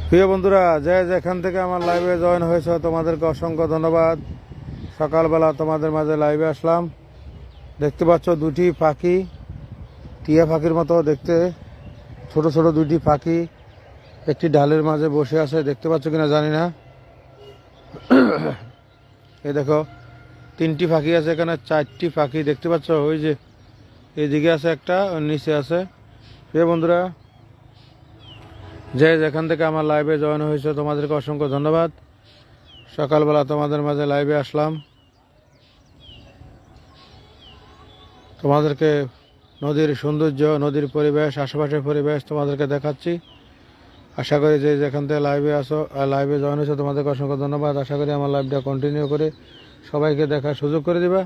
প্রিয় বন্ধুরা, যে যেখান থেকে আমার লাইভে জয়েন হয়েছে তোমাদেরকে অসংখ্য ধন্যবাদ। সকালবেলা তোমাদের মাঝে লাইভে আসলাম। দেখতে পাচ্ছ দুটি পাখি, টিয়া পাখির মতো দেখতে, ছোট ছোট দুটি পাখি একটি ডালের মাঝে বসে আছে। দেখতে পাচ্ছ কিনা জানি না। এই দেখো, তিনটি পাখি আছে এখানে, চারটি পাখি দেখতে পাচ্ছ। ওই যে এইদিকে আছে একটা, নিচে আছে। প্রিয় বন্ধুরা, যে যেখান থেকে আমার লাইভে জয়েন হয়েছে তোমাদেরকে অসংখ্য ধন্যবাদ। সকালবেলা তোমাদের মাঝে লাইভে আসলাম, তোমাদেরকে নদীর সৌন্দর্য, নদীর পরিবেশ, আশেপাশের পরিবেশ তোমাদেরকে দেখাচ্ছি। আশা করি যে যেখান থেকে লাইভে আসো, লাইভে জয়েন হয়েছে তোমাদেরকে অসংখ্য ধন্যবাদ। আশা করি আমার লাইভটা কন্টিনিউ করে সবাইকে দেখার সুযোগ করে দিবা।